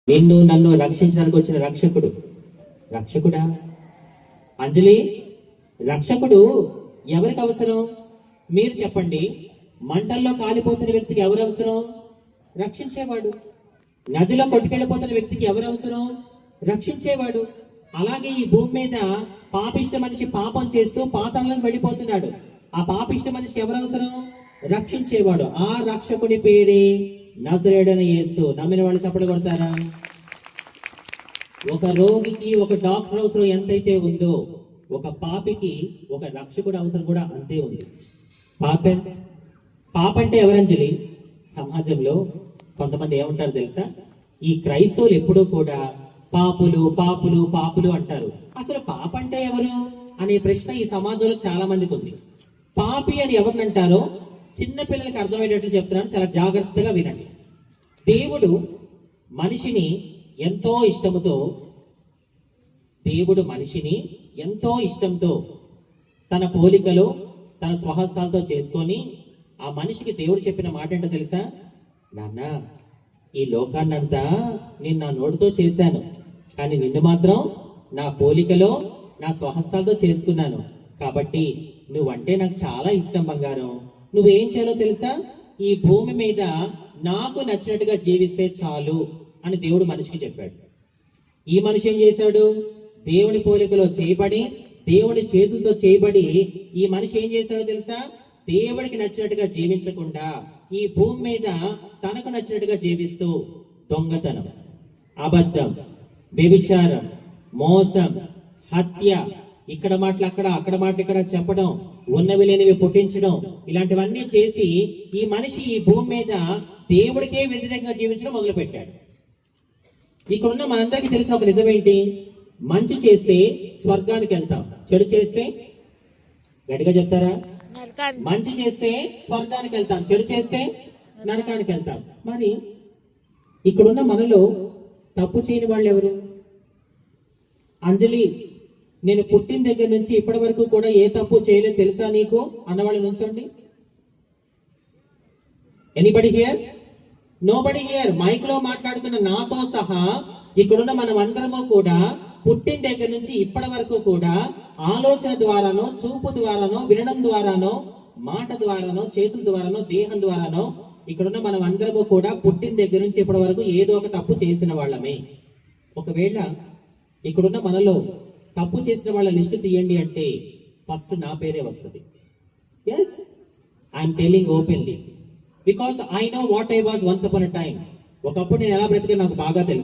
నిన్ను నన్ను రక్షించడానికి వచ్చిన రక్షకుడు. రక్షకుడా అంజలి, రక్షకుడు ఎవరికి అవసరం? మీరు చెప్పండి. మంటల్లో కాలిపోతున్న వ్యక్తికి ఎవరు అవసరం? రక్షించేవాడు. నదిలో కొట్టుకెళ్ళిపోతున్న వ్యక్తికి ఎవరు అవసరం? రక్షించేవాడు. అలాగే ఈ భూమి మీద పాపిష్ట మనిషి పాపం చేస్తూ పాతాళంలోకి వెళ్ళిపోతున్నాడు. ఆ పాపిష్ట మనిషికి ఎవరు అవసరం? రక్షించేవాడు. ఆ రక్షకుడి పేరే నజరేయుడైన యేసు. నమ్మిన వాళ్ళు చప్పట్లు కొడతారా? ఒక రోగికి ఒక డాక్టర్ అవసరం ఎంతైతే ఉందో, ఒక పాపికి ఒక రక్షకుడు అవసరం కూడా అంతే ఉంది. పాప అంటే ఎవరంజలి? సమాజంలో కొంతమంది ఏమంటారు తెలుసా? ఈ క్రైస్తవులు ఎప్పుడూ కూడా పాపులు పాపులు పాపులు అంటారు. అసలు పాప అంటే ఎవరు అనే ప్రశ్న ఈ సమాజంలో చాలా మందికి ఉంది. పాపి అని ఎవరినంటారో చిన్న పిల్లలకి అర్థమయ్యేటట్లు చెప్తున్నాను, చాలా జాగ్రత్తగా వినండి. దేవుడు మనిషిని ఎంతో ఇష్టంతో తన పోలికలో తన స్వహస్తాలతో చేసుకొని ఆ మనిషికి దేవుడు చెప్పిన మాట ఏంటో తెలుసా? నాన్న, ఈ లోకాన్నంతా నేను నా నోటితో చేశాను, కానీ నిన్ను మాత్రం నా పోలికలో నా స్వహస్తాలతో చేసుకున్నాను. కాబట్టి నువ్వంటే నాకు చాలా ఇష్టం బంగారం. నువ్వేం చేయాలో తెలుసా? ఈ భూమి మీద నాకు నచ్చినట్టుగా జీవిస్తే చాలు అని దేవుడు మనిషికి చెప్పాడు. ఈ మనిషి ఏం చేశాడు? దేవుని పోలికలో చేయబడి, దేవుని చేతులతో చేయబడి ఈ మనిషి ఏం చేశాడో తెలుసా? దేవుడికి నచ్చినట్టుగా జీవించకుండా ఈ భూమి మీద తనకు నచ్చినట్టుగా జీవిస్తూ దొంగతనం, అబద్ధం, వ్యభిచారం, మోసం, హత్య, ఇక్కడ మాటలు అక్కడ, అక్కడ మాటలు ఇక్కడ చెప్పడం, ఉన్నవి లేనివి పుట్టించడం, ఇలాంటివన్నీ చేసి ఈ మనిషి ఈ భూమి మీద దేవుడికే వ్యతిరేకంగా జీవించడం మొదలు పెట్టాడు. ఇక్కడున్న మనందరికీ తెలిసిన ఒక నిజమేంటి? మంచి చేస్తే స్వర్గానికి వెళ్తాం, చెడు చేస్తే గట్టిగా చెప్తారా? మంచి చేస్తే స్వర్గానికి వెళ్తాం, చెడు చేస్తే నరకానికి వెళ్తాం. మరి ఇక్కడున్న మనలో తప్పు చేయని వాళ్ళు ఎవరు? అంజలి, నేను పుట్టిన దగ్గర నుంచి ఇప్పటి వరకు కూడా ఏ తప్పు చేయలేదు తెలుసా నీకు అన్నవాళ్ళు నుంచోండి. Anybody here? Nobody here. Mic లో మాట్లాడుతున్న నాతో సహా ఇక్కడున్న మనం అందరము కూడా పుట్టిన దగ్గర నుంచి ఇప్పటి వరకు కూడా ఆలోచన ద్వారానో, చూపు ద్వారానో, వినడం ద్వారానో, మాట ద్వారానో, చేతుల ద్వారానో, దేహం ద్వారానో ఇక్కడున్న మనం అందరము కూడా పుట్టిన దగ్గర నుంచి ఇప్పటి వరకు ఏదో ఒక తప్పు చేసిన వాళ్ళమే. ఒకవేళ ఇక్కడున్న మనలో తప్పు చేసిన వాళ్ళ లిస్టు తీయండి అంటే ఫస్ట్ నా పేరే వస్తుంది. Yes, I'm telling openly, because I know what I was once upon a time. ఒకప్పుడు నేను ఎలా బ్రతికే నాకు బాగా తెలుసు.